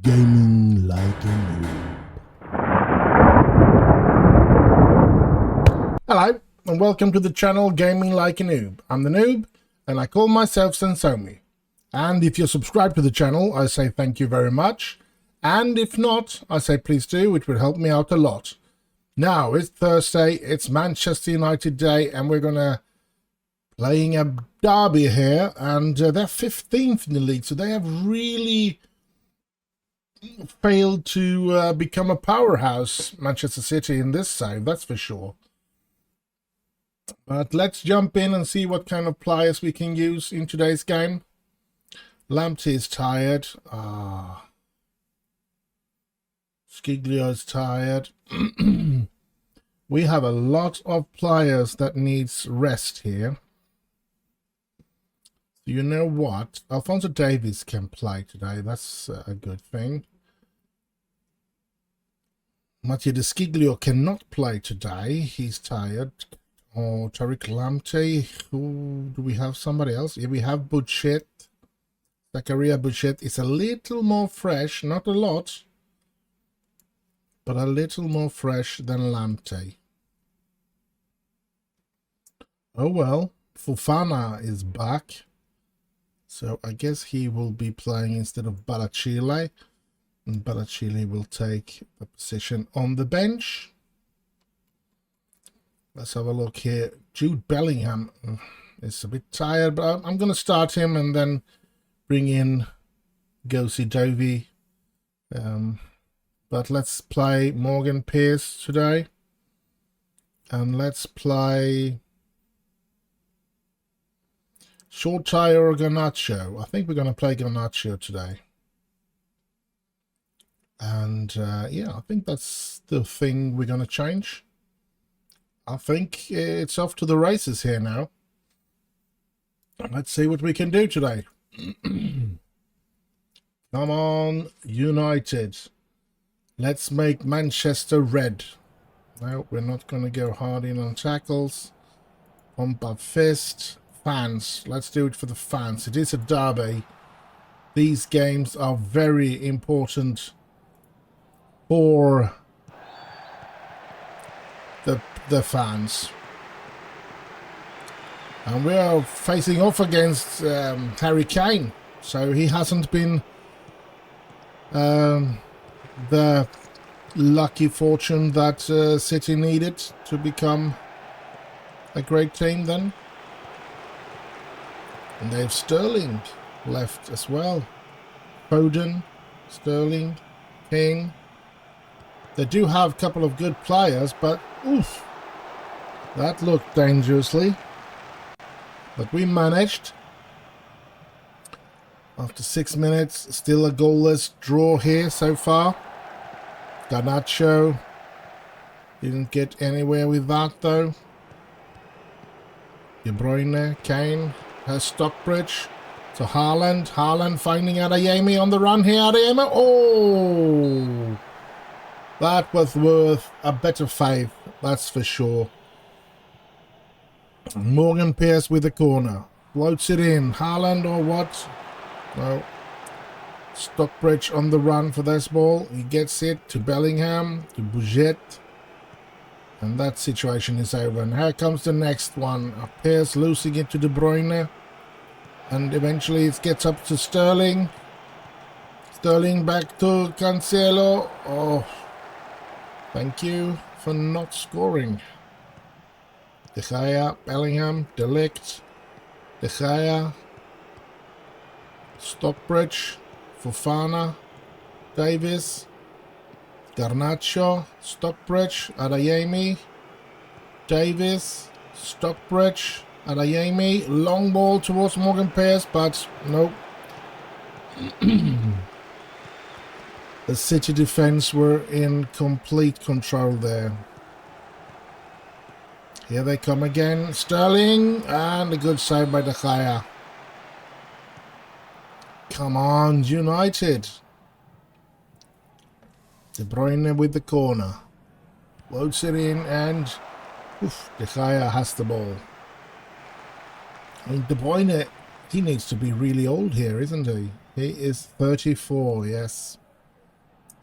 Gaming like a noob. Hello, and welcome to the channel Gaming Like a Noob. I'm the Noob, and I call myself S05E12. And if you're subscribed to the channel, I say thank you very much. And if not, I say please do, it would help me out a lot. Now, it's Thursday, it's Manchester United Day, and we're gonna playing a derby here, and they're 15th in the league, so they have really failed to become a powerhouse, Manchester City, in this side, that's for sure. But let's jump in and see what kind of players we can use in today's game. Lamptey is tired. Skiglio is tired. We have a lot of players that needs rest here. You know what? Alphonso Davies can play today. That's a good thing. Mattia De Sciglio cannot play today. He's tired. Or Tariq Lamptey. Who do we have? Somebody else? Yeah, we have Bouchet. Zakaria Bouchet is a little more fresh. Not a lot. But a little more fresh than Lamptey. Oh well. Fofana is back. So I guess he will be playing instead of Barachile. And Barachile will take the position on the bench. Let's have a look here. Jude Bellingham is a bit tired, but I'm going to start him and then bring in Gosi Dovi. But let's play Morgan Pierce today. And let's play Short Tire or Garnacho. I think we're going to play Garnacho today. And yeah, I think that's the thing we're going to change. I think it's off to the races here now. Let's see what we can do today. Come on, United. Let's make Manchester red. No, we're not going to go hard in on tackles. Pump up fist. Fans. Let's do it for the fans. It is a derby. These games are very important for the fans. And we are facing off against Harry Kane. So he hasn't been the lucky fortune that City needed to become a great team then. And they have Sterling left as well. Foden, Sterling, King. They do have a couple of good players, but oof, that looked dangerously. But we managed. After 6 minutes, still a goalless draw here so far. Garnacho didn't get anywhere with that though. De Bruyne, Kane. Has Stockbridge to Haaland. Haaland finding Adeyemi on the run here. Adeyemi. Oh! That was worth a better five. That's for sure. Morgan Pierce with the corner. Floats it in. Haaland or what? No. Stockbridge on the run for this ball. He gets it to Bellingham. To Bouchet. And that situation is over. And here comes the next one. Pierce losing it to De Bruyne. And eventually it gets up to Sterling. Sterling back to Cancelo. Oh, thank you for not scoring. De Gea, Bellingham, De Ligt. De Gea. Stockbridge. Fofana. Davies. Garnacho. Stockbridge. Adeyemi. Davies. Stockbridge. Adeyemi, long ball towards Morgan Pierce, but nope. The City defense were in complete control there. Here they come again. Sterling, and a good save by De Gea. Come on, United. De Bruyne with the corner. Loads it in, and oof, De Gea has the ball. I mean, De Bruyne, he needs to be really old here, isn't he? He is 34, yes.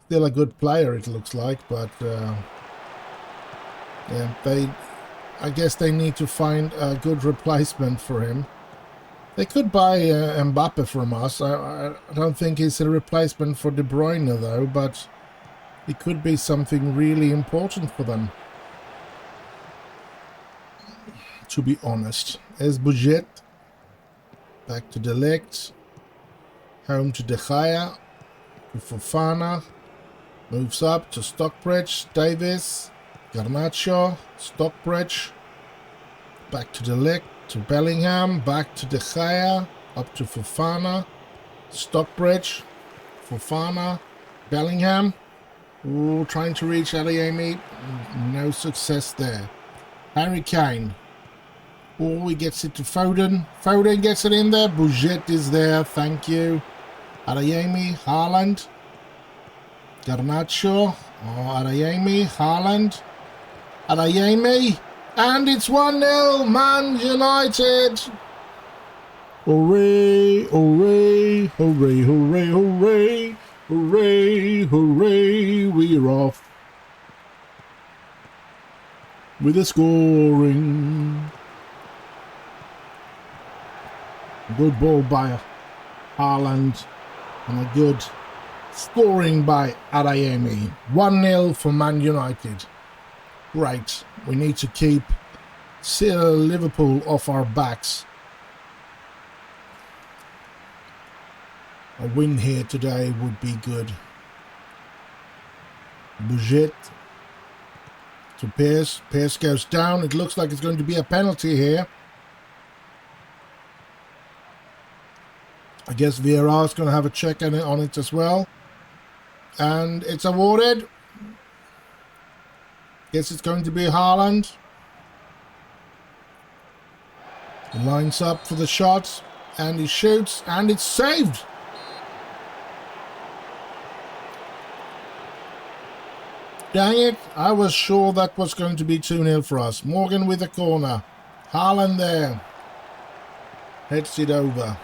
Still a good player, it looks like, but yeah, I guess they need to find a good replacement for him. They could buy Mbappe from us. I don't think he's a replacement for De Bruyne though, but it could be something really important for them. To be honest. As Budget. Back to De Ligt. Home to De Gea. To Fofana. Moves up to Stockbridge. Davis. Garnacho. Stockbridge. Back to De Ligt. To Bellingham. Back to De Gea. Up to Fofana. Stockbridge. Fofana. Bellingham. Ooh, trying to reach Adeyemi. No success there. Harry Kane. Oh, he gets it to Foden. Foden gets it in there. Budget is there. Thank you. Adeyemi. Haaland. Garnacho. Oh, Adeyemi. Haaland. Adeyemi. And it's 1-0. Man United. Hooray, hooray, hooray, hooray, hooray. Hooray, hooray, we're off with the scoring. Good ball by Haaland and a good scoring by Adeyemi. 1-0 for Man United. Great. We need to keep Liverpool off our backs. A win here today would be good. Budget to Pierce. Pierce goes down. It looks like it's going to be a penalty here. I guess VAR is going to have a check on it as well. And it's awarded. Guess it's going to be Haaland. He lines up for the shot. And he shoots. And it's saved. Dang it, I was sure that was going to be 2-0 for us. Morgan with the corner. Haaland there. Heads it over.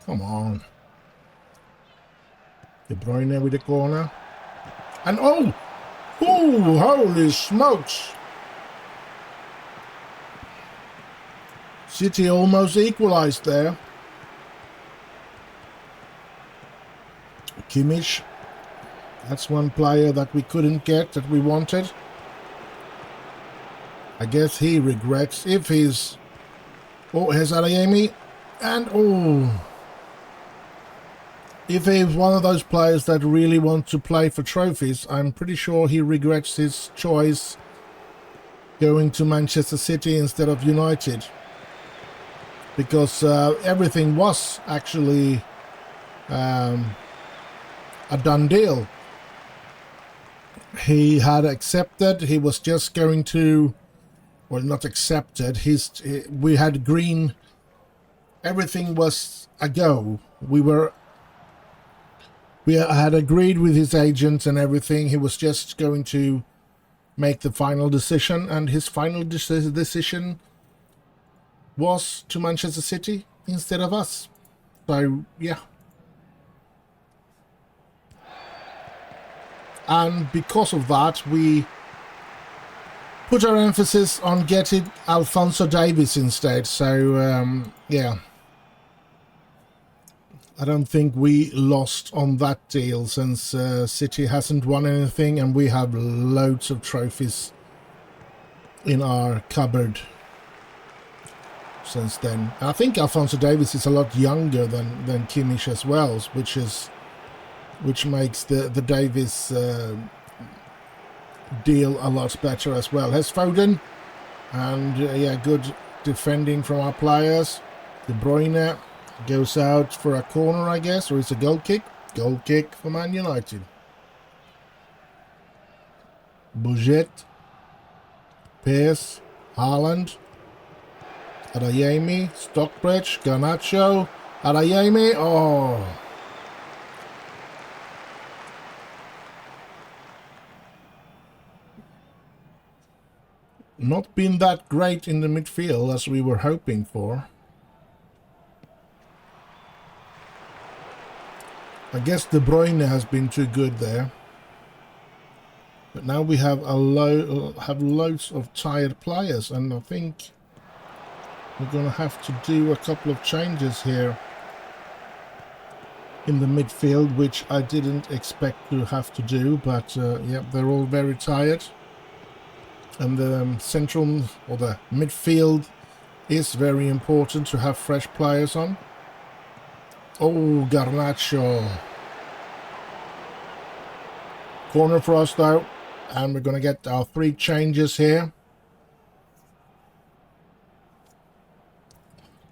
Come on. De Bruyne with the corner. And oh! Oh, holy smokes! City almost equalized there. Kimmich, that's one player that we couldn't get that we wanted. I guess he regrets if he's... Oh, here's Adeyemi. And oh... If he's one of those players that really want to play for trophies, I'm pretty sure he regrets his choice going to Manchester City instead of United. Because everything was actually... a done deal. He had accepted. He was just going to, well, not accepted. We had green. Everything was a go. We had agreed with his agent and everything. He was just going to make the final decision, and his final decision was to Manchester City instead of us. So yeah. And because of that, we put our emphasis on getting Alphonso Davies instead. So, yeah. I don't think we lost on that deal, since City hasn't won anything and we have loads of trophies in our cupboard since then. I think Alphonso Davies is a lot younger than Kimmich as well, which makes the Davies deal a lot better as well. Here's Foden, and yeah, good defending from our players. De Bruyne goes out for a corner, I guess, or it's a goal kick. Goal kick for Man United. Budget, Pierce, Haaland, Adeyemi, Stockbridge, Garnacho, Adeyemi. Oh. Not been that great in the midfield as we were hoping for. I guess De Bruyne has been too good there. But now we have loads of tired players, and I think we're going to have to do a couple of changes here in the midfield, which I didn't expect to have to do, but yeah, they're all very tired. And the central or the midfield is very important to have fresh players on. Oh, Garnacho. Corner for us though, and we're going to get our 3 changes here.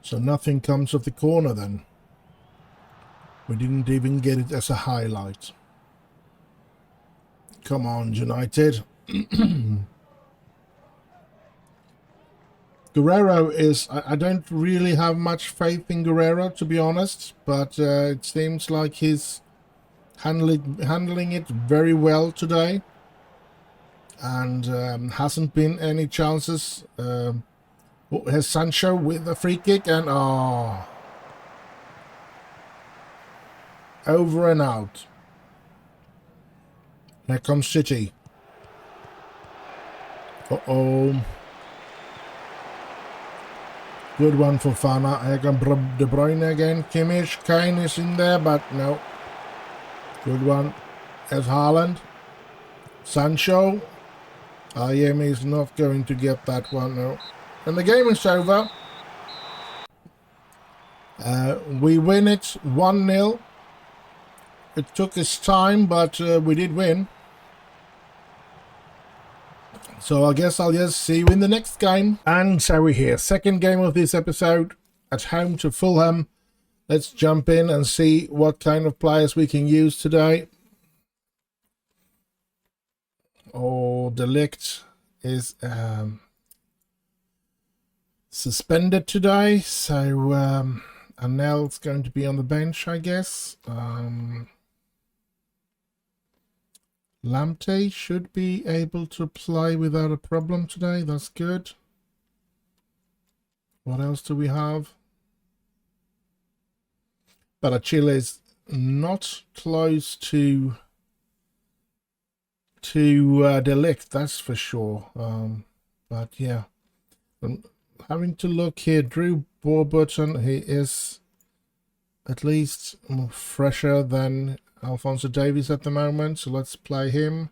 So nothing comes of the corner then. We didn't even get it as a highlight. Come on, United. Guerrero is... I don't really have much faith in Guerrero, to be honest. But it seems like he's handling it very well today. And hasn't been any chances. Here's Sancho with a free kick and... oh... over and out. Here comes City. Uh-oh. Good one for Fana. Here comes De Bruyne again. Kimmich. Kane is in there, but no. Good one. There's Haaland. Sancho. Ayemi is not going to get that one, no. And the game is over. We win it 1-0. It took us time, but we did win. So I guess I'll just see you in the next game. And so we're here. Second game of this episode at home to Fulham. Let's jump in and see what kind of players we can use today. Oh, De Ligt is suspended today. So Anel's going to be on the bench, I guess. Lamptey should be able to play without a problem today. That's good. What else do we have? Barachile is not close to De Ligt, that's for sure. But yeah, I'm having to look here. Drew Warburton, he is at least fresher than Alphonso Davies at the moment, so let's play him.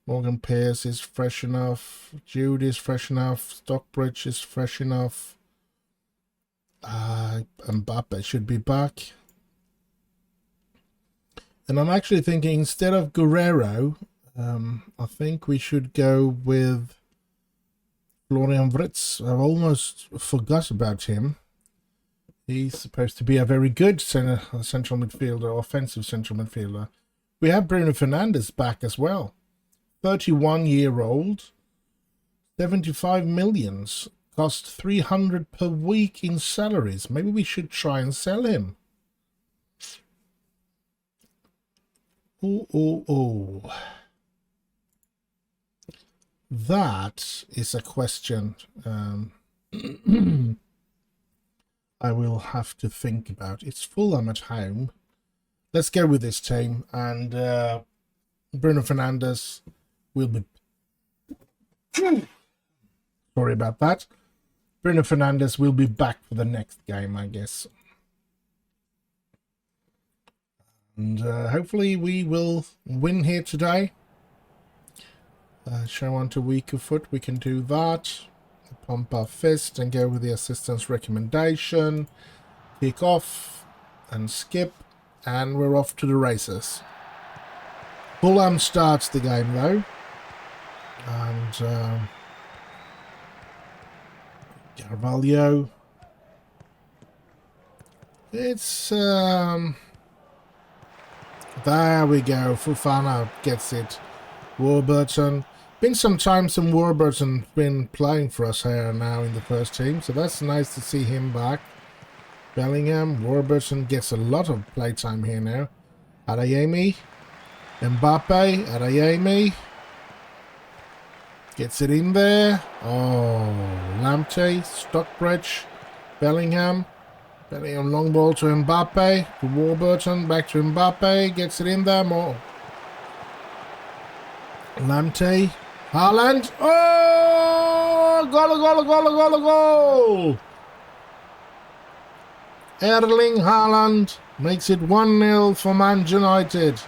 Morgan Pearce is fresh enough. Jude is fresh enough. Stockbridge is fresh enough. Mbappe should be back. And I'm actually thinking instead of Guerrero, I think we should go with Florian Wirtz. I almost forgot about him. He's supposed to be a very good central midfielder, offensive central midfielder. We have Bruno Fernandes back as well. 31-year-old. 75 millions. Cost 300 per week in salaries. Maybe we should try and sell him. Oh. That is a question. I will have to think about. It's Fulham at home. Let's go with this team. And Bruno Fernandes will be... Sorry about that. Bruno Fernandes will be back for the next game, I guess. And hopefully we will win here today. Show on to weaker foot. We can do that. Pump our fist and go with the assistant's recommendation. Kick off and skip, and we're off to the races. Fulham starts the game though, and Carvalho. It's there we go. Fofana gets it. Warburton. Been some time since Warburton been playing for us here now in the first team, so that's nice to see him back. Bellingham, Warburton gets a lot of playtime here now. Adeyemi, Mbappe, Adeyemi gets it in there. Oh, Lamptey, Stockbridge, Bellingham. Bellingham long ball to Mbappe, to Warburton, back to Mbappe, gets it in there, more. Lamptey, Haaland, oh, goal! Erling Haaland makes it 1-0 for Man United.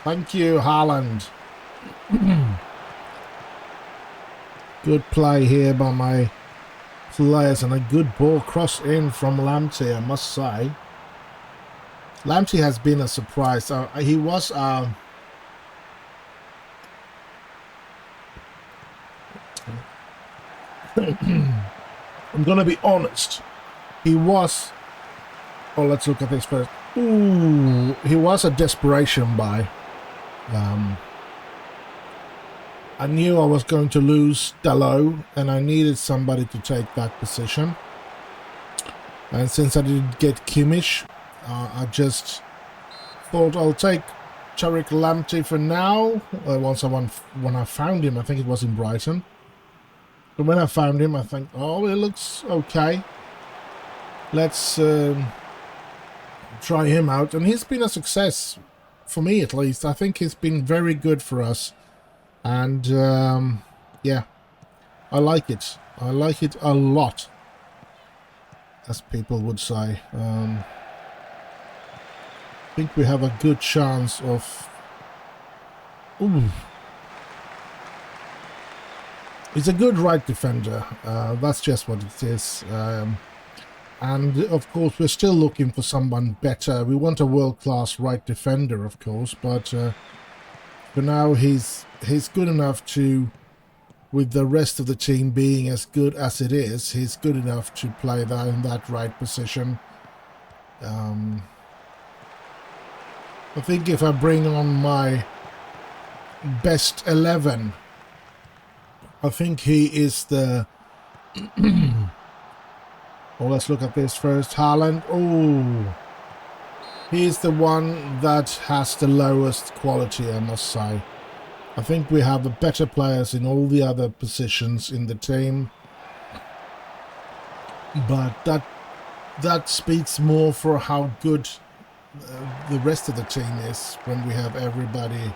Thank you, Haaland. Good play here by my players and a good ball cross in from Lamptey, I must say. Lamptey has been a surprise. He was I'm gonna be honest. He was. Oh, let's look at this first. Ooh, he was a desperation buy. I knew I was going to lose Dalot, and I needed somebody to take that position. And since I didn't get Kimmich, I just thought I'll take Tariq Lamptey for now. When I found him, I think it was in Brighton. But when I found him, I think, oh, it looks okay. Let's try him out. And he's been a success, for me at least. I think he's been very good for us. And, yeah, I like it. I like it a lot, as people would say. I think we have a good chance of... Ooh. He's a good right defender. That's just what it is. And, of course, we're still looking for someone better. We want a world-class right defender, of course, but for now he's good enough to, with the rest of the team being as good as it is, he's good enough to play that in that right position. I think if I bring on my best 11, I think he is the... Well, let's look at this first. Haaland. Oh, he's the one that has the lowest quality, I must say. I think we have the better players in all the other positions in the team. But that speaks more for how good the rest of the team is when we have everybody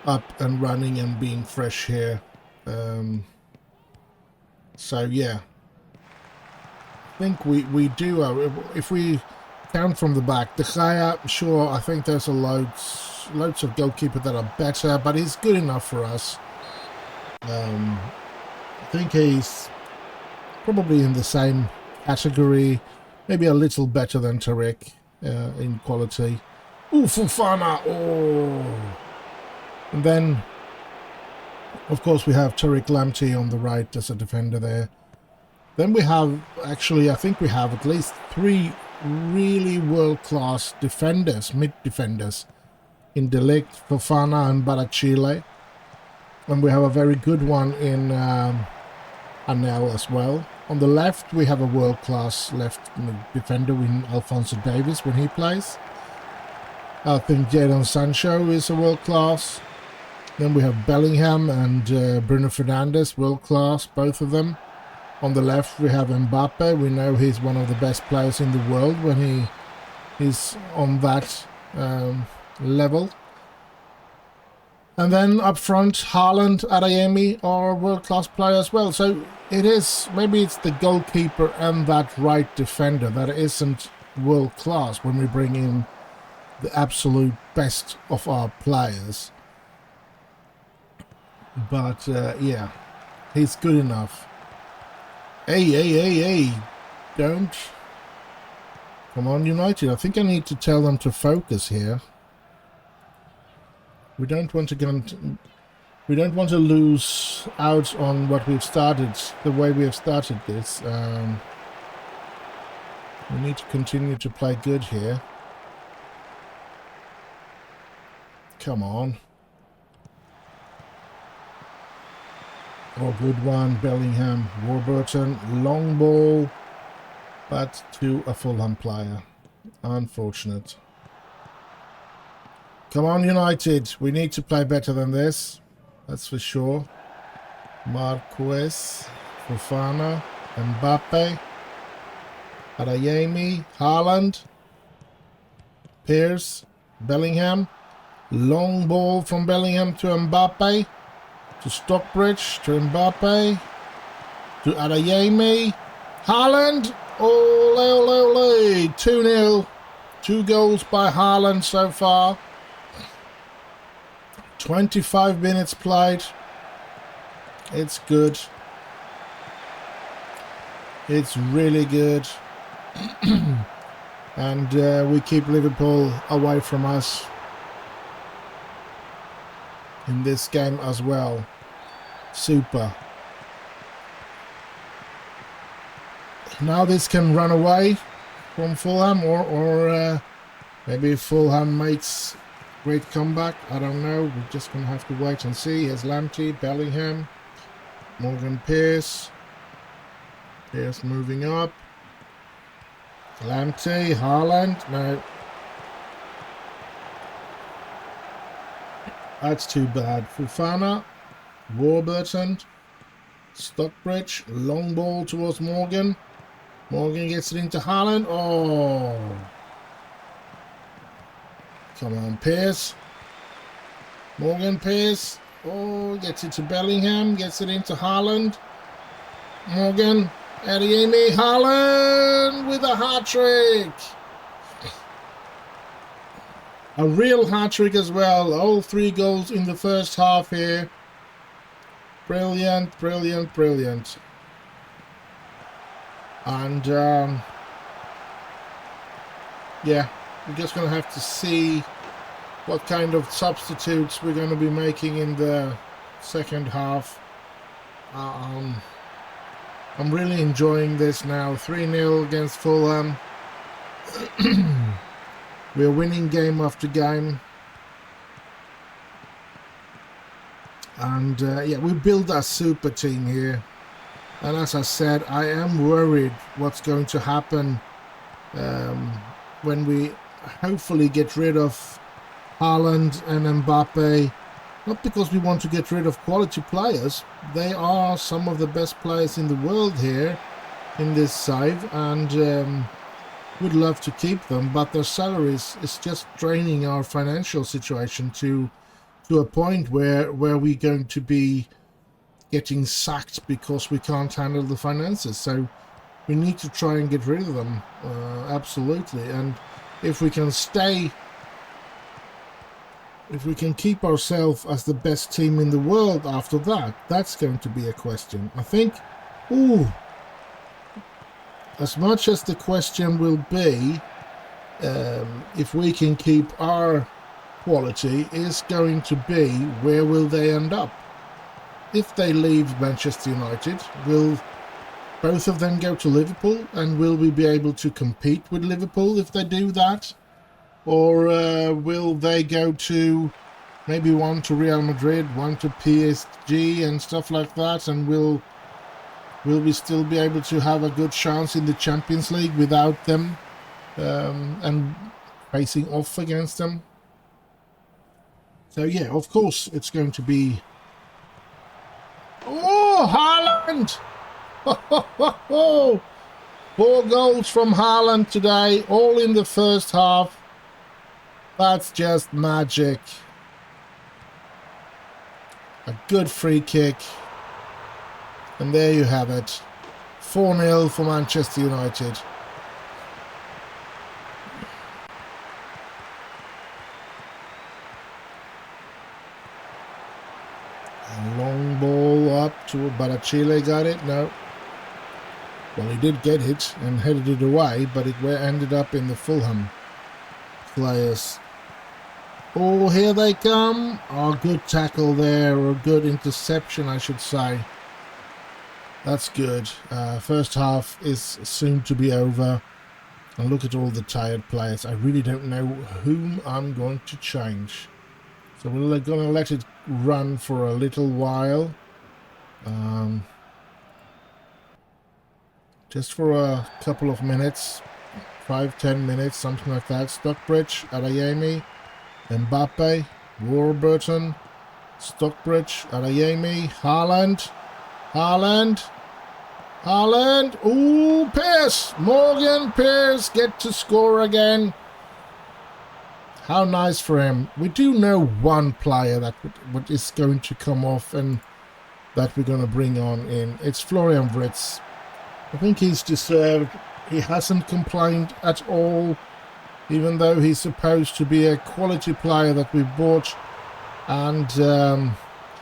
up and running and being fresh here. So, yeah. I think we do, if we count from the back, De Gea, sure, I think there's loads of goalkeepers that are better, but he's good enough for us. I think he's probably in the same category, maybe a little better than Tariq in quality. Ooh, Fofana, oh! And then, of course, we have Tariq Lamptey on the right as a defender there. Then we have, actually, I think we have at least 3 really world-class defenders, mid-defenders, in De Ligt, Fofana and Barachile. And we have a very good one in Anel as well. On the left, we have a world-class left defender in Alphonso Davies when he plays. I think Jadon Sancho is a world-class. Then we have Bellingham and Bruno Fernandes, world-class, both of them. On the left, we have Mbappe. We know he's one of the best players in the world when he's on that level. And then up front, Haaland, Adeyemi are world-class players as well. So it is, maybe it's the goalkeeper and that right defender that isn't world-class when we bring in the absolute best of our players. But, yeah, he's good enough. Hey, don't. Come on, United. I think I need to tell them to focus here. We don't want to we don't want to lose out on what we've started, the way we have started this. We need to continue to play good here. Come on. Oh, good one, Bellingham, Warburton, long ball, but to a Fulham player. Unfortunate. Come on, United. We need to play better than this. That's for sure. Marquez, Fofana, Mbappe. Adeyemi, Haaland, Pierce, Bellingham. Long ball from Bellingham to Mbappe, to Stockbridge, to Mbappe, to Adeyemi, Haaland, ole, ole, ole, 2-0, 2 goals by Haaland so far, 25 minutes played, it's good, it's really good, and we keep Liverpool away from us in this game as well. Super. Now this can run away from Fulham, or maybe Fulham makes great comeback. I don't know. We're just gonna have to wait and see. Here's Lamptey, Bellingham, Morgan Pierce. Pierce moving up. Lamptey, Haaland. No. That's too bad. Fofana, Warburton, Stockbridge, long ball towards Morgan. Morgan gets it into Haaland. Oh. Come on, Pierce. Morgan Pierce. Oh, gets it to Bellingham. Gets it into Haaland. Morgan. Adeyemi. Haaland with a hat-trick. A real hat-trick as well. All 3 goals in the first half here. Brilliant, brilliant, brilliant. And, yeah, we're just going to have to see what kind of substitutes we're going to be making in the second half. I'm really enjoying this now. 3-0 against Fulham. We're winning game after game. And yeah, we build a super team here. And as I said, I am worried what's going to happen when we hopefully get rid of Haaland and Mbappe. Not because we want to get rid of quality players. They are some of the best players in the world here in this side. And would love to keep them, but their salaries is just draining our financial situation to a point where we're going to be getting sacked because we can't handle the finances. So we need to try and get rid of them, absolutely. And if we can keep ourselves as the best team in the world after that, that's going to be a question. I think, as much as the question will be if we can keep our quality, is going to be where will they end up? If they leave Manchester United, will both of them go to Liverpool, and will we be able to compete with Liverpool if they do that? Or will they go to maybe one to Real Madrid, one to PSG and stuff like that, and will we still be able to have a good chance in the Champions League without them and facing off against them? So yeah, of course it's going to be... Oh, Haaland! 4 goals from Haaland today, all in the first half. That's just magic. A good free kick. And there you have it. 4-0 for Manchester United. A long ball up to Barachile, got it? No. Well, he did get it and headed it away, but it ended up in the Fulham players. Oh, here they come. Oh, good tackle there, or good interception, I should say. That's good. First half is soon to be over. And look at all the tired players. I really don't know whom I'm going to change. So we're going to let it run for a little while. Just for a couple of minutes. 5-10 minutes, something like that. Stockbridge, Adeyemi, Mbappe, Warburton, Stockbridge, Adeyemi, Haaland. Haaland. Ooh, Pierce. Morgan Pierce get to score again. How nice for him. We do know one player that is going to come off and that we're going to bring on in. It's Florian Wirtz. I think he's deserved. He hasn't complained at all, even though he's supposed to be a quality player that we bought and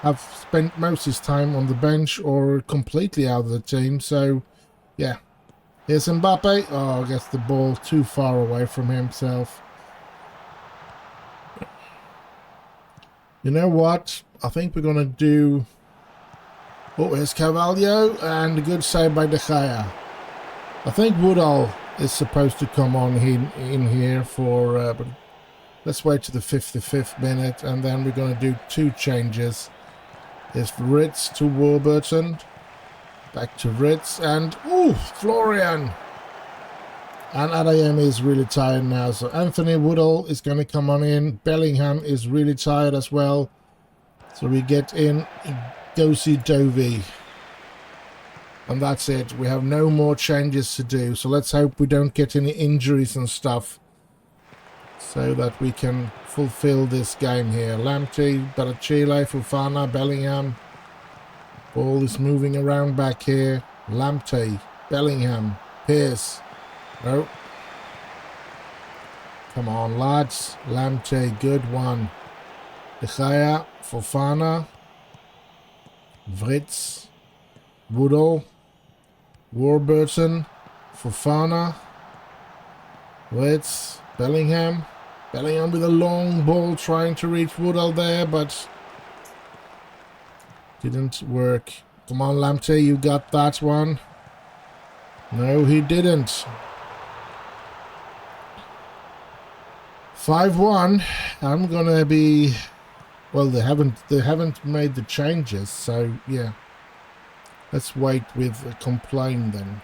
have spent most of his time on the bench or completely out of the team. So, yeah. Here's Mbappe. Oh, gets the ball too far away from himself. You know what? I think we're going to do... Oh, here's Carvalho, and a good save by De Gea. I think Woodall is supposed to come on in here for... but let's wait to the 55th minute, and then we're going to do two changes. There's Ritz to Warburton. Back to Ritz, and... Ooh, Florian! And Adayemi is really tired now, so Anthony Woodall is going to come on in. Bellingham is really tired as well. So we get in Dosi Dovi. And that's it. We have no more changes to do. So let's hope we don't get any injuries and stuff, so that we can fulfill this game here. Lamptey, Barachile, Fofana, Bellingham. Ball is moving around back here. Lamptey, Bellingham, Pierce. No. Come on, lads. Lamptey, good one. De Gea, Fofana, Wirtz, Woodall, Warburton, Fofana, Wirtz, Bellingham. Bellingham with a long ball trying to reach Woodall there, but didn't work. Come on, Lamptey, you got that one. No, he didn't. 5-1. I'm gonna be... Well, they haven't made the changes, so yeah. Let's wait with a complaint then.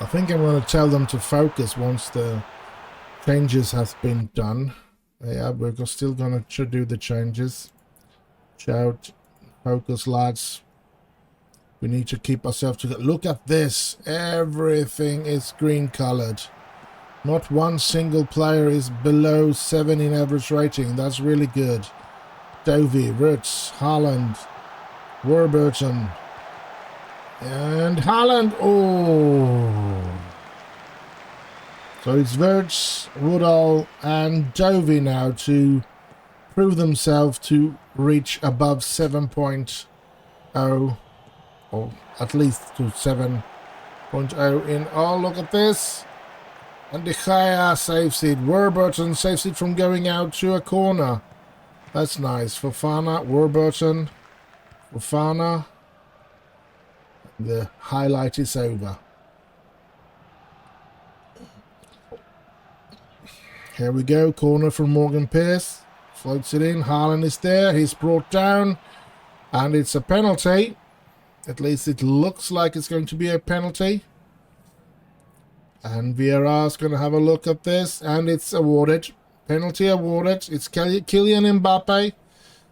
I think I'm gonna tell them to focus once the changes has been done. Yeah, we're still gonna do the changes. Shout, focus, lads. We need to keep ourselves together. Look at this. Everything is green colored. Not one single player is below 7 in average rating. That's really good. Dovey, Wirtz, Haaland, Warburton, and Haaland. Oh! So it's Wirtz, Woodall, and Dovey now to prove themselves to reach above 7.0, or at least to 7.0 in. Oh, look at this. And De Gea saves it. Warburton saves it from going out to a corner. That's nice. Fofana, Warburton, Fofana. The highlight is over. Here we go. Corner from Morgan Pierce. Floats it in. Haaland is there. He's brought down. And it's a penalty. At least it looks like it's going to be a penalty. And Vieira's going to have a look at this, and it's awarded. Penalty awarded. It's Kylian Mbappe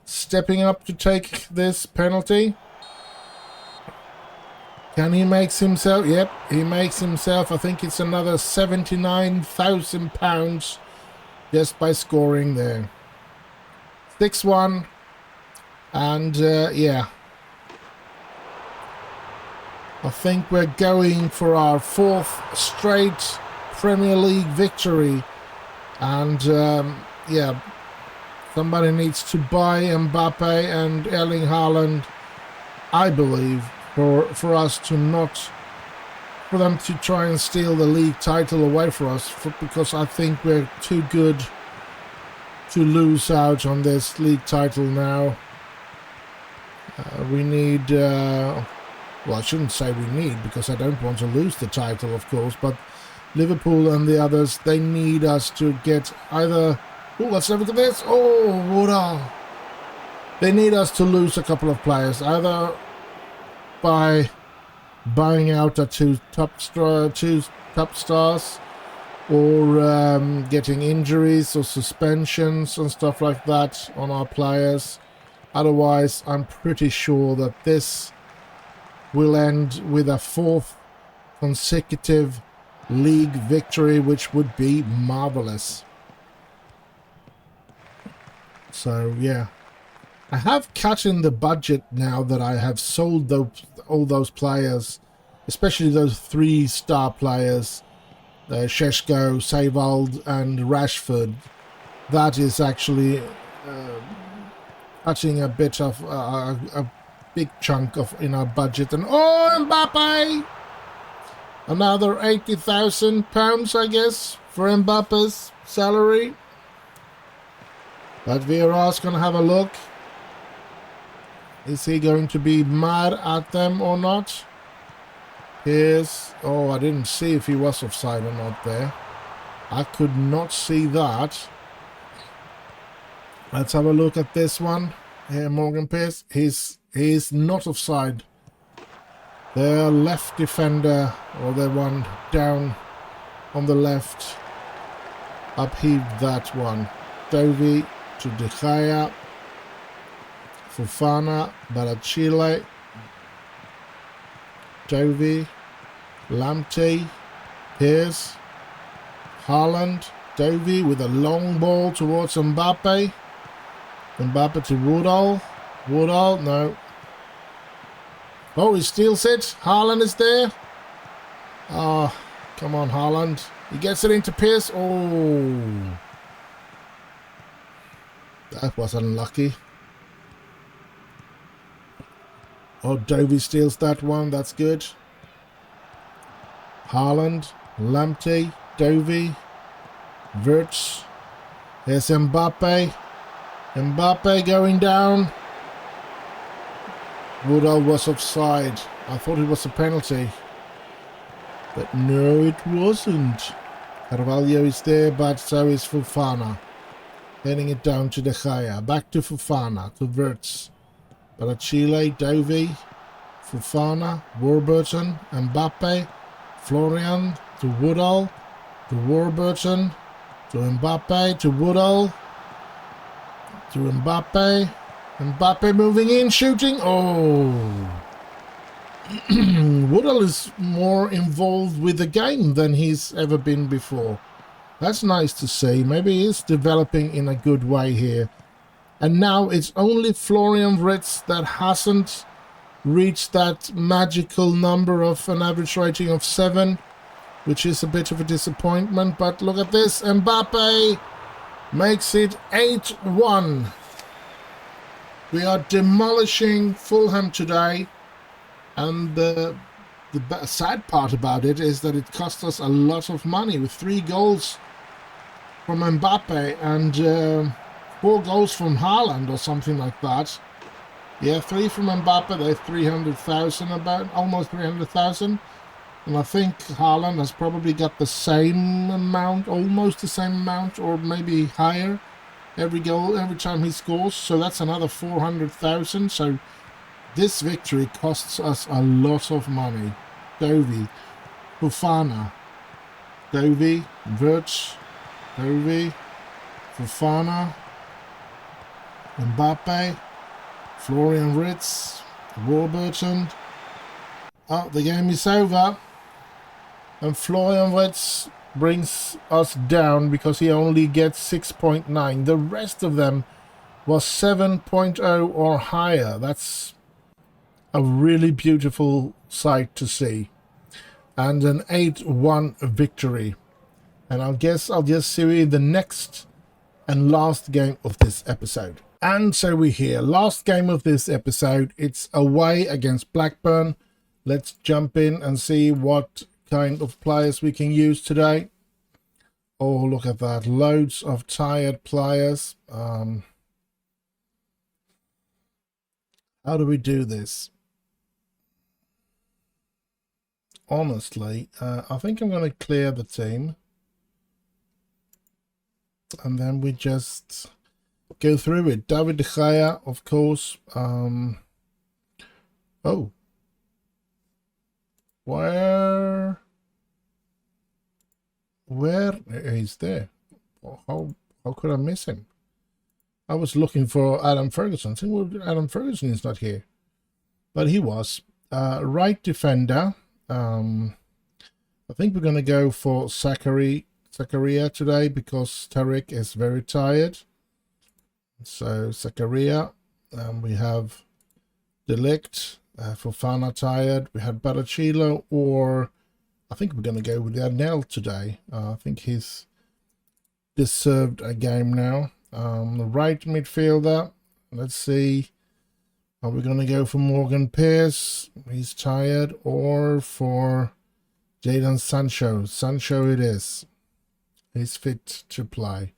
stepping up to take this penalty. Can he make himself? Yep, he makes himself. I think it's another £79,000 just by scoring there. 6-1. And, yeah. I think we're going for our 4th straight Premier League victory. And, yeah, somebody needs to buy Mbappe and Erling Haaland, I believe, for us to not... for them to try and steal the league title away from us, because I think we're too good to lose out on this league title now. We need... well, I shouldn't say we need, because I don't want to lose the title, of course, but Liverpool and the others, they need us to get either... Oh, let's have a look at this. Oh, Woodall. They need us to lose a couple of players, either by buying out our two top stars, or getting injuries or suspensions and stuff like that on our players. Otherwise, I'm pretty sure that this will end with a 4th consecutive league victory, which would be marvelous. So yeah, I have cut in the budget now that I have sold all those players, especially those 3-star players, Šeško, Seiwald and Rashford. That is actually cutting a bit of a big chunk of in our budget. And oh, Mbappe! Another £80,000, I guess, for Mbappe's salary. But Vieira's going to have a look. Is he going to be mad at them or not? Here's... Oh, I didn't see if he was offside or not there. I could not see that. Let's have a look at this one. Here, Morgan Pearce. He's not offside. Their left defender, or the one down on the left, upheaved that one. Dovey to De Gea, Fofana, Barachile, Dovey, Lamptey, Pearce, Haaland, Dovey with a long ball towards Mbappe. Mbappe to Woodall. Woodall, no. Oh, he steals it. Haaland is there. Oh, come on, Haaland. He gets it into Pearce. Oh. That was unlucky. Oh, Dovey steals that one. That's good. Haaland, Lamptey, Dovey, Wirtz. Here's Mbappe. Mbappe going down. Woodall was offside. I thought it was a penalty. But no, it wasn't. Carvalho is there, but so is Fofana. Heading it down to De Gea. Back to Fofana, to Wirtz. Barachile, Dovey, Fofana, Warburton, Mbappe, Florian, to Woodall, to Warburton, to Mbappe, to Woodall, to Mbappe. Mbappe moving in, shooting. Oh. Woodall is more involved with the game than he's ever been before. That's nice to see. Maybe he's developing in a good way here. And now it's only Florian Wirtz that hasn't reached that magical number of an average rating of 7, which is a bit of a disappointment. But look at this. Mbappe makes it 8-1. We are demolishing Fulham today, and the sad part about it is that it cost us a lot of money with 3 goals from Mbappe and 4 goals from Haaland or something like that. Yeah, 3 from Mbappe, they're 300,000, about almost 300,000. And I think Haaland has probably got the same amount, almost the same amount, or maybe higher. Every goal, every time he scores, so that's another 400,000. So this victory costs us a lot of money. Dovey, Fofana, Dovey, Wirtz, Dovey, Fofana, Mbappe, Florian Wirtz, Warburton. Oh, the game is over. And Florian Wirtz brings us down because he only gets 6.9. The rest of them was 7.0 or higher. That's a really beautiful sight to see. And an 8-1 victory. And I guess I'll just see you in the next and last game of this episode. And so we're here. Last game of this episode. It's away against Blackburn. Let's jump in and see what kind of players we can use today. Oh, look at that. Loads of tired players. How do we do this? Honestly, I think I'm going to clear the team. And then we just go through it. David De Gea, of course. Oh. Where he's there? How could I miss him? I was looking for Adam Ferguson. I think, well, Adam Ferguson is not here. But he was. Right defender. I think we're going to go for Zakaria today because Tariq is very tired. So Zakaria. We have Delict. Fofana tired. We had Barachilo, or I think we're going to go with Adnel today. I think he's deserved a game now. The right midfielder. Let's see. Are we going to go for Morgan Pierce? He's tired. Or for Jadon Sancho? Sancho it is. He's fit to play.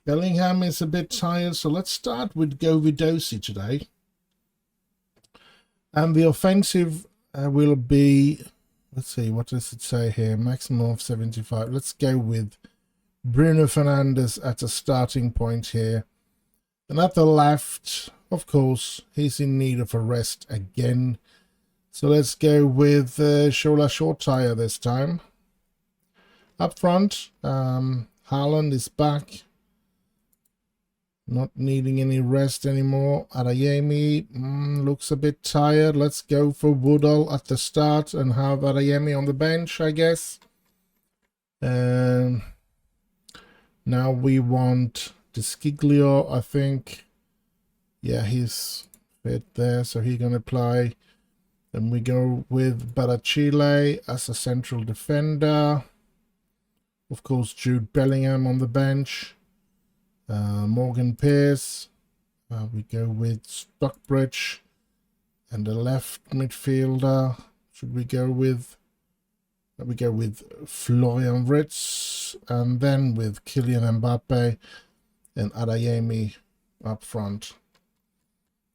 Bellingham is a bit tired, so let's start with Govidosi today. And the offensive will be, let's see, what does it say here? Maximum of 75. Let's go with Bruno Fernandes at a starting point here. And at the left, of course, he's in need of a rest again. So let's go with Shola Shortire this time. Up front, Haaland is back. Not needing any rest anymore. Adeyemi looks a bit tired. Let's go for Woodall at the start and have Adeyemi on the bench, I guess. And now we want Desciglio, I think. Yeah, he's fit there, so he's going to play. Then we go with Barachile as a central defender. Of course, Jude Bellingham on the bench. Morgan Pierce. We go with Stockbridge. And the left midfielder. Should we go with? We go with Florian Wirtz. And then with Kylian Mbappe and Adeyemi up front.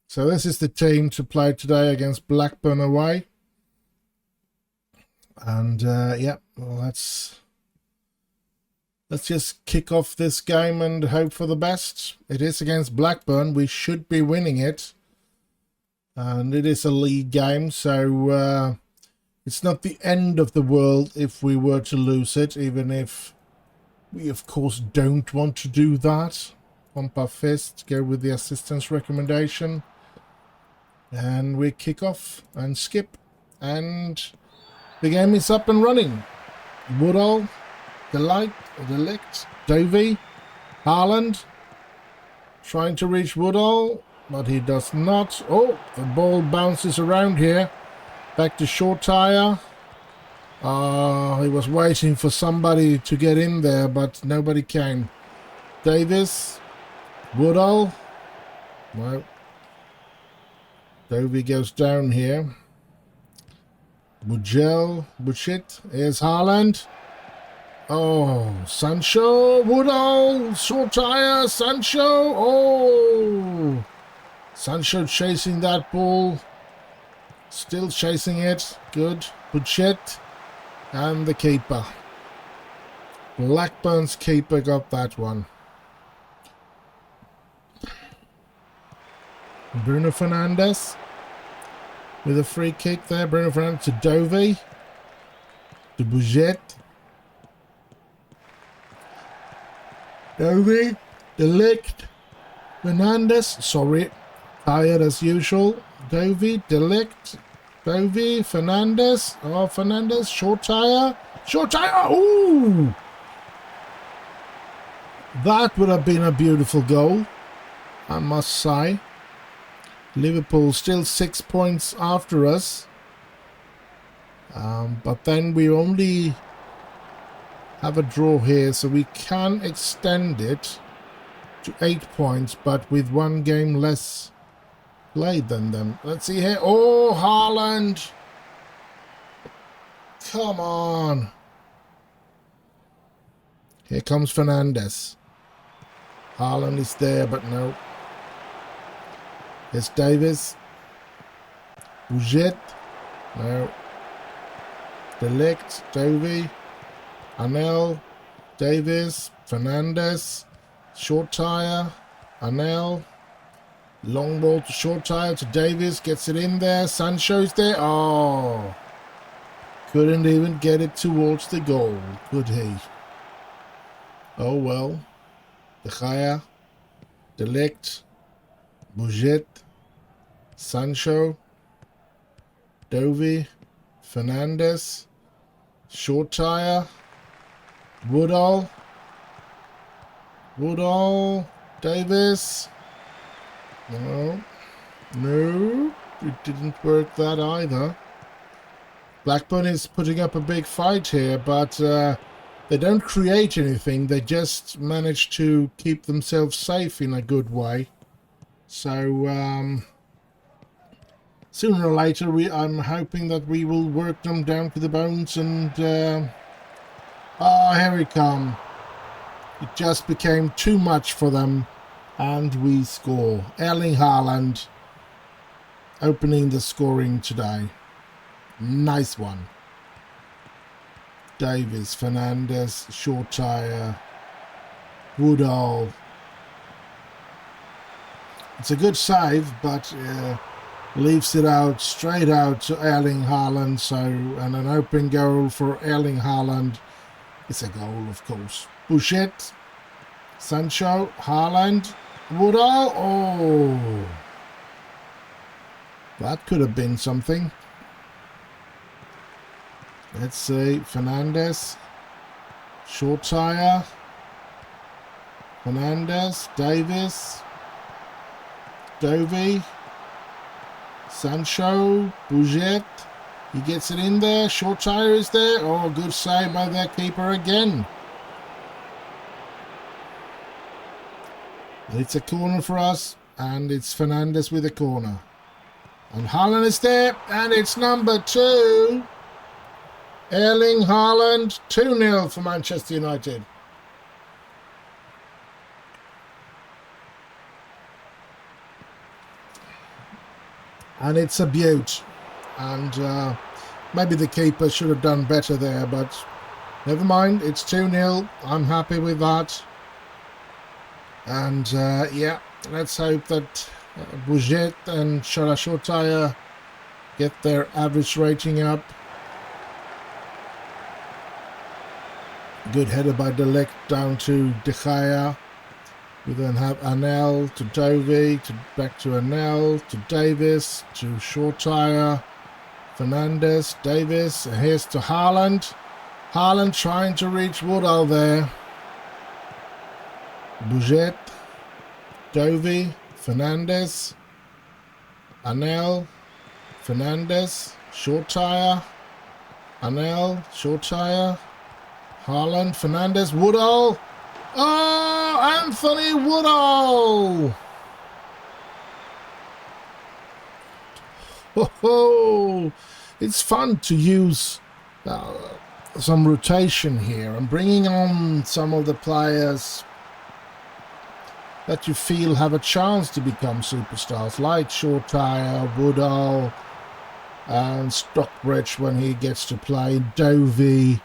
So this is the team to play today against Blackburn away. And yeah, well, let's just kick off this game and hope for the best. It is against Blackburn. We should be winning it. And it is a league game, so it's not the end of the world if we were to lose it, even if we, of course, don't want to do that. Pump our fist, go with the assistance recommendation. And we kick off and skip. And the game is up and running. Woodall, Delict, Dovey, Haaland trying to reach Woodall, but he does not. Oh, the ball bounces around here. Back to Shortire. He was waiting for somebody to get in there, but nobody came. Davis, Woodall. No. Dovey goes down here. Buchit. Here's Haaland. Oh, Sancho, Woodall, Shortire, Sancho. Oh, Sancho chasing that ball. Still chasing it. Good. Buchit. And the keeper. Blackburn's keeper got that one. Bruno Fernandes with a free kick there. Bruno Fernandes to Dovey. To Buget. Dovey. Delict. Fernandes. Sorry. Tired as usual. Dovey. Delict. Dovey. Fernandes. Oh, Fernandes. Shortire. Shortire. Ooh! That would have been a beautiful goal, I must say. Liverpool still 6 points after us. But then we only have a draw here, so we can extend it to 8 points, but with one game less played than them. Let's see here. Oh, Haaland! Come on! Here comes Fernandes. Haaland is there, but no. Here's Davis. Buget. No. Delict. Dovey. Anel. Davis. Fernandes. Shortire. Anel. Long ball to Shortire to Davis. Gets it in there. Sancho's there. Oh. Couldn't even get it towards the goal, could he? Oh well. De Gea. Delict, Bujet, Sancho, Dovey, Fernandez, Short Tire, Woodall, Davis. No, it didn't work that either. Blackburn is putting up a big fight here, but they don't create anything. They just manage to keep themselves safe in a good way. So sooner or later, I'm hoping that we will work them down to the bones. And here we come. It just became too much for them, and we score. Erling Haaland opening the scoring today. Nice one. Davis, Fernandez, Short Tire, Woodall. It's a good save, but leaves it out straight out to Erling Haaland. So, and an open goal for Erling Haaland. It's a goal, of course. Bouchet, Sancho, Haaland, Woodall. Oh, that could have been something. Let's see, Fernandez, Short Tire, Fernandez, Davis, Dovey, Sancho, Bouget. He gets it in there. Short Tire is there. Oh, good save by their keeper again. It's a corner for us, and it's Fernandez with a corner. And Haaland is there, and it's number 2. Erling Haaland, 2-0 for Manchester United. And it's a beaut. And maybe the keeper should have done better there, but never mind. It's 2-0. I'm happy with that. And yeah, let's hope that Bouget and Short Tire get their average rating up. Good header by Delict down to De Gea. We then have Anel to Dovey, back to Anel, to Davis, to Short Tire, Fernandez, Davis, and here's to Haaland. Haaland trying to reach Woodall there. Bouget, Dovey, Fernandez, Anel, Fernandez, Short Tire, Anel, Short Tire, Haaland, Fernandez, Woodall. Oh, Anthony Woodall! Oh, it's fun to use some rotation here and bringing on some of the players that you feel have a chance to become superstars, like Short Tire, Woodall, and Stockbridge when he gets to play, Dovey.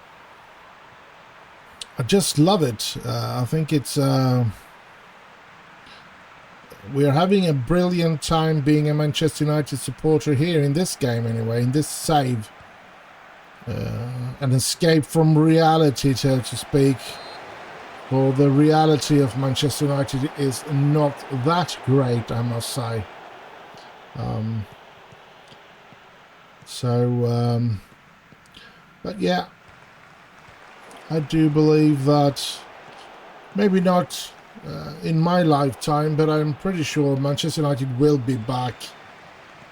I just love it. I think it's we're having a brilliant time being a Manchester United supporter here in this game anyway, in this save. An escape from reality, so to speak. For the reality of Manchester United is not that great, I must say. But yeah, I do believe that maybe not in my lifetime, but I'm pretty sure Manchester United will be back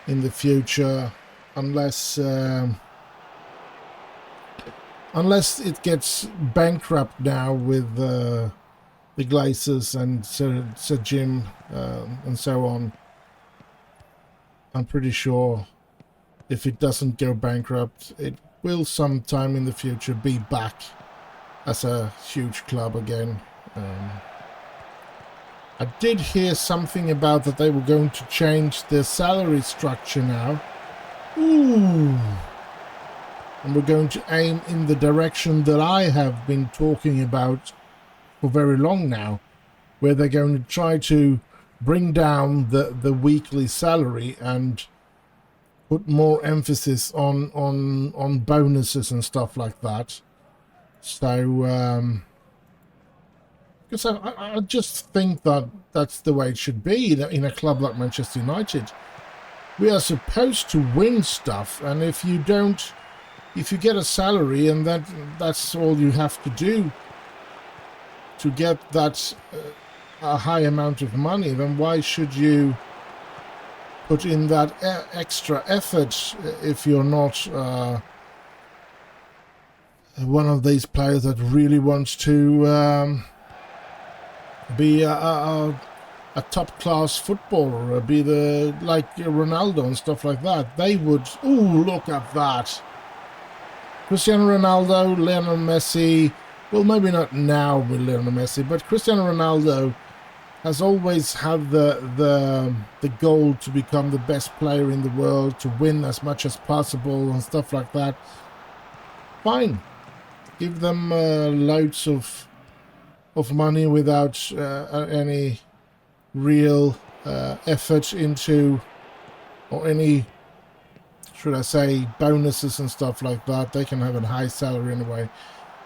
in the future, unless it gets bankrupt now with the Glazers and Sir Jim and so on. I'm pretty sure if it doesn't go bankrupt, it will sometime in the future be back as a huge club again. I did hear something about that they were going to change their salary structure now. Ooh. And we're going to aim in the direction that I have been talking about for very long now, where they're going to try to bring down the weekly salary and put more emphasis on bonuses and stuff like that. So Because I just think that that's the way it should be in a club like Manchester United. We are supposed to win stuff, and if you don't, if you get a salary and that's all you have to do to get that a high amount of money, then why should you put in that extra effort if you're not one of these players that really wants to be a top-class footballer, be like Ronaldo and stuff like that? They would. Ooh, look at that! Cristiano Ronaldo, Lionel Messi. Well, maybe not now with Lionel Messi, but Cristiano Ronaldo has always had the goal to become the best player in the world, to win as much as possible and stuff like that. Fine, give them loads of money without any real effort into, or any, should I say, bonuses and stuff like that. They can have a high salary anyway.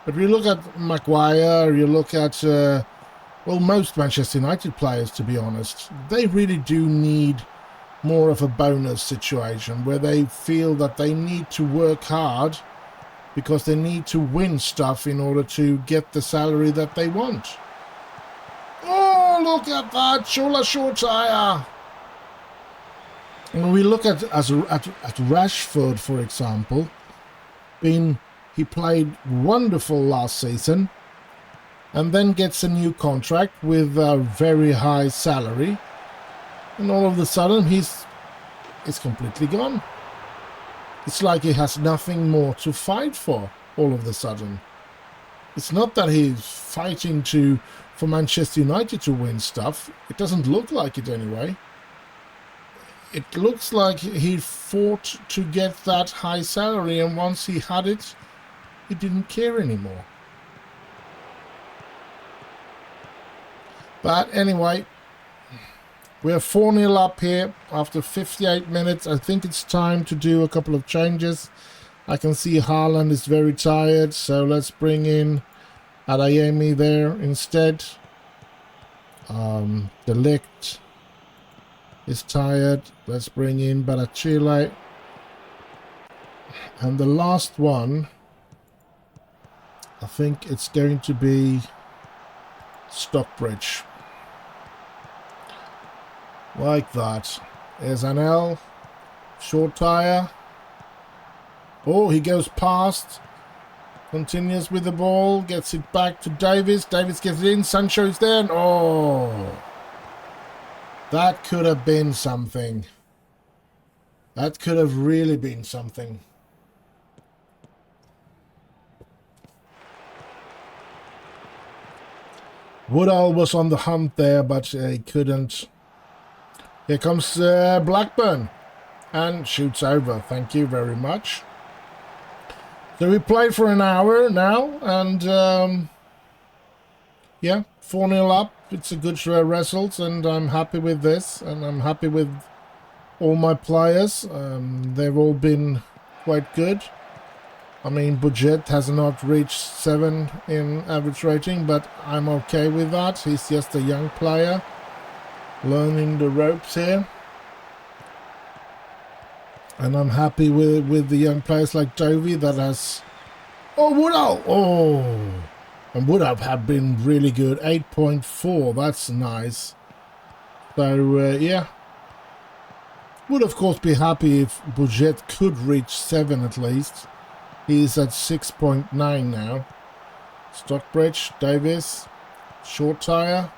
But you look at Maguire, you look at well, most Manchester United players, to be honest, they really do need more of a bonus situation where they feel that they need to work hard because they need to win stuff in order to get the salary that they want. Oh, look at that! Shola Shortire! When we look at Rashford, for example, he played wonderful last season, and then gets a new contract with a very high salary, and all of a sudden he's completely gone. It's like he has nothing more to fight for all of a sudden. It's not that he's fighting for Manchester United to win stuff. It doesn't look like it anyway. It looks like he fought to get that high salary, and once he had it, he didn't care anymore. But anyway, we're 4-0 up here after 58 minutes. I think it's time to do a couple of changes. I can see Haaland is very tired, so let's bring in Adeyemi there instead. De Ligt is tired. Let's bring in Barachile. And the last one, I think it's going to be Stockbridge. Like that. There's an L. Short tire. Oh, he goes past. Continues with the ball. Gets it back to Davis. Davis gets it in. Sancho's there. And oh. That could have been something. That could have really been something. Woodall was on the hunt there, but he couldn't. Here comes Blackburn and shoots over. Thank you very much. So we played for an hour now, and yeah, 4-0 up. It's a good result, and I'm happy with this, and I'm happy with all my players. They've all been quite good. I mean, Budget has not reached 7 in average rating, but I'm okay with that. He's just a young player, learning the ropes here. And I'm happy with the young players like Dovey that has... Oh, Woodall! Oh! And Woodall have been really good. 8.4, that's nice. So, yeah. Would, of course, be happy if Budget could reach 7 at least. He's at 6.9 now. Stockbridge, Davis, short tire.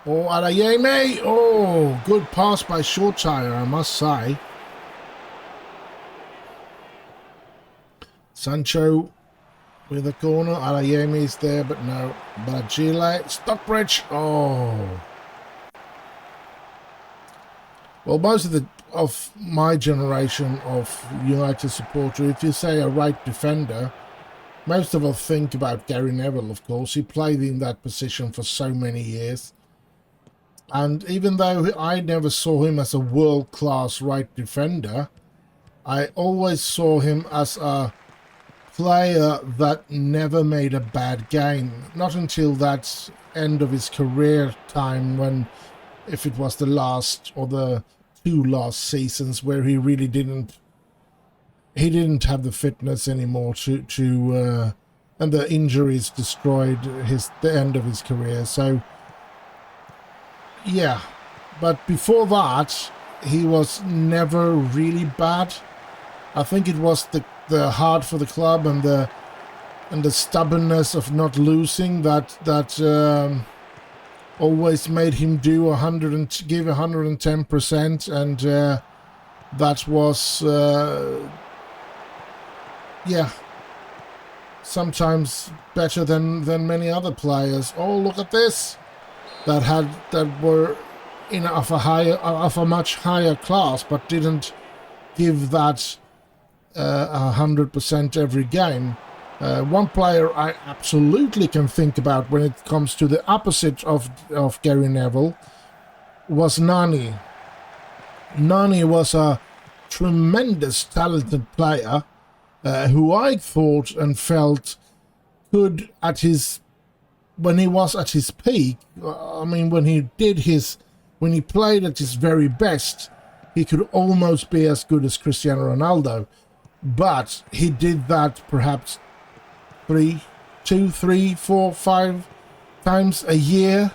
Oh, Adeyemi! Oh, good pass by short tire, I must say. Sancho with a corner. Adeyemi's there, but no. Barachile, Stockbridge. Oh. Well, most of my generation of United supporter, if you say a right defender, most of us think about Gary Neville, of course. He played in that position for so many years. And even though I never saw him as a world-class right defender, I always saw him as a player that never made a bad game. Not until that end of his career time, when if it was the last or the 2 last seasons where he really didn't have the fitness anymore to and the injuries destroyed the end of his career. So yeah, but before that he was never really bad. I think it was the heart for the club and the stubbornness of not losing that always made him do 100 and give 110%, and that was yeah, sometimes better than many other players. Oh, look at this! That were of a much higher class, but didn't give that 100% every game. One player I absolutely can think about when it comes to the opposite of Gary Neville was Nani. Nani was a tremendous talented player who I thought and felt could, when he was at his peak, I mean, when he played at his very best, he could almost be as good as Cristiano Ronaldo. But he did that perhaps 2, 3, 4, 5 times a year,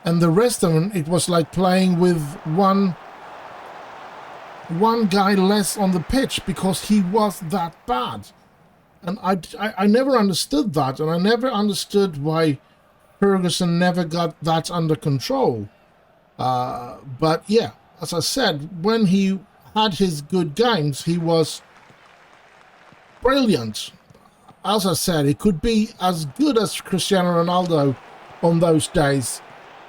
and the rest of them, it was like playing with one guy less on the pitch because he was that bad. And I never understood that, and I never understood why Ferguson never got that under control. But yeah, as I said, when he had his good games, he was brilliant. As I said, he could be as good as Cristiano Ronaldo on those days,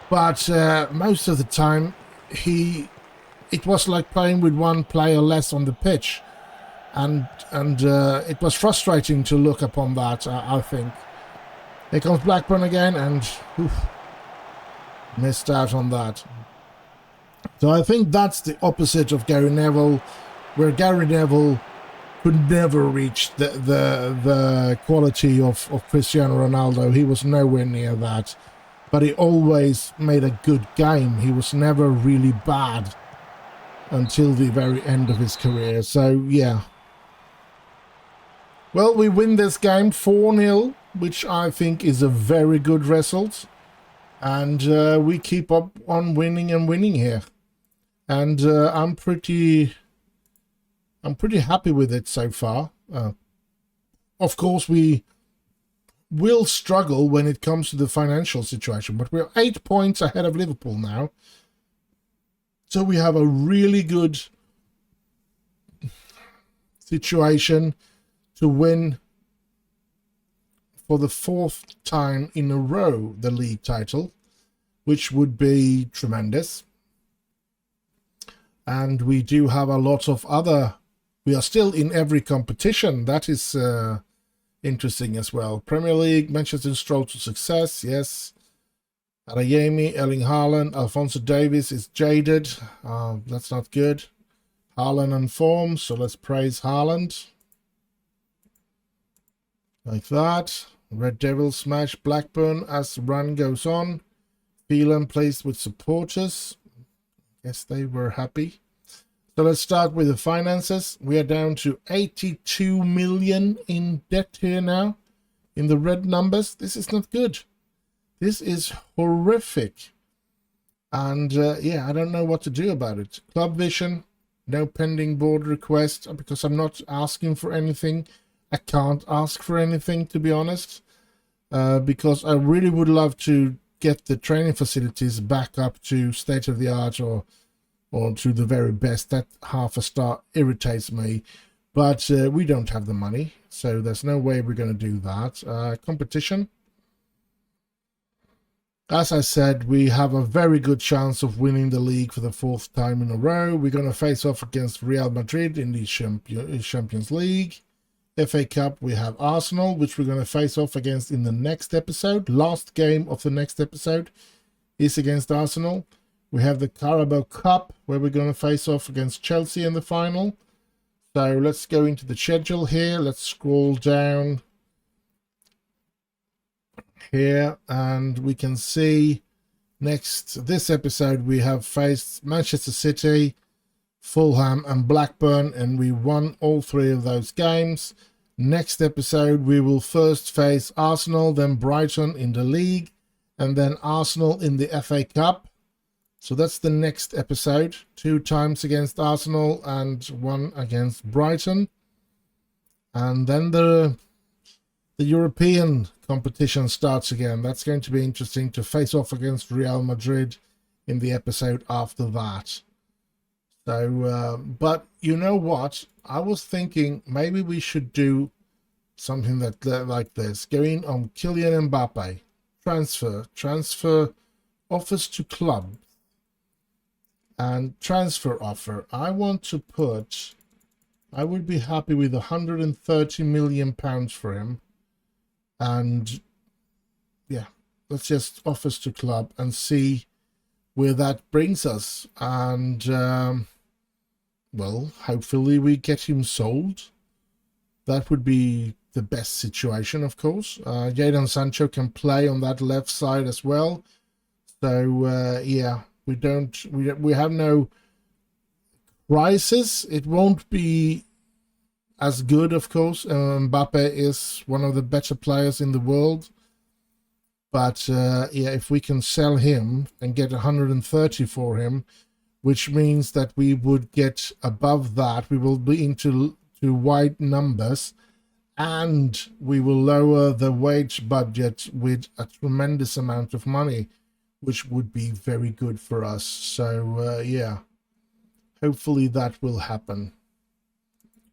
but most of the time it was like playing with one player less on the pitch, and it was frustrating to look upon that. I think. Here comes Blackburn again, and missed out on that. So I think that's the opposite of Gary Neville, where Gary Neville could never reach the quality of Cristiano Ronaldo. He was nowhere near that, but he always made a good game. He was never really bad until the very end of his career. So yeah. Well, we win this game 4-0, which I think is a very good result, and we keep up on winning and winning here, and I'm pretty happy with it so far. Of course, we will struggle when it comes to the financial situation, but we're 8 points ahead of Liverpool now. So we have a really good situation to win for the 4th time in a row the league title, which would be tremendous. And we do have a lot of other... We are still in every competition. That is interesting as well. Premier League, Manchester Stroll to success, yes. Adeyemi, Erling Haaland, Alphonso Davies is jaded. That's not good. Haaland on form, so let's praise Haaland. Like that. Red Devil smash Blackburn as the run goes on. Phelan placed with supporters. Guess they were happy. So let's start with the finances. We are down to 82 million in debt here now. In the red numbers. This is not good. This is horrific. And yeah, I don't know what to do about it. Club Vision. No pending board request because I'm not asking for anything. I can't ask for anything, to be honest, because I really would love to get the training facilities back up to state of the art or to the very best. That half a star irritates me, but we don't have the money, so there's no way we're going to do that. Competition. As I said, we have a very good chance of winning the league for the 4th time in a row. We're going to face off against Real Madrid in the Champions League. FA Cup, we have Arsenal, which we're going to face off against in the next episode. Last game of the next episode is against Arsenal. We have the Carabao Cup, where we're going to face off against Chelsea in the final. So let's go into the schedule here. Let's scroll down. here, and we can see this episode we have faced Manchester City, Fulham and Blackburn, and we won all 3 of those games. Next episode we will first face Arsenal, then Brighton in the league, and then Arsenal in the FA Cup. So that's the next episode. 2 times against Arsenal and 1 against Brighton. And then the European competition starts again. That's going to be interesting, to face off against Real Madrid in the episode after that. So, but you know what? I was thinking maybe we should do something like this. Going on Kylian Mbappe. Transfer offers to club. And transfer offer. I would be happy with £130 million for him. And yeah, let's just offers to club and see where that brings us. And well, hopefully we get him sold. That would be the best situation, of course. Jadon Sancho can play on that left side as well. So yeah, we have no crisis. It won't be as good, of course. Mbappe is one of the better players in the world. But yeah, if we can sell him and get 130 for him, which means that we would get above that, we will be into wide numbers, and we will lower the wage budget with a tremendous amount of money, which would be very good for us. So yeah, hopefully that will happen.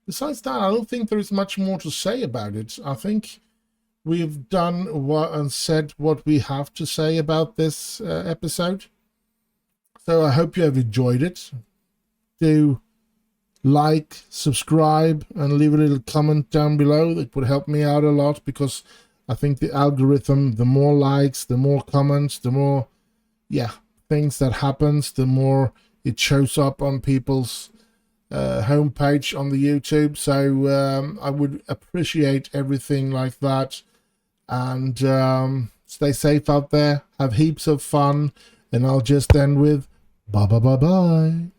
Besides that, I don't think there is much more to say about it. I think we've done and said what we have to say about this episode. So I hope you have enjoyed it. Do like, subscribe, and leave a little comment down below. That would help me out a lot, because I think the algorithm, the more likes, the more comments, the more things that happens, the more it shows up on people's homepage on the YouTube. So I would appreciate everything like that. And stay safe out there, have heaps of fun, and I'll just end with bye.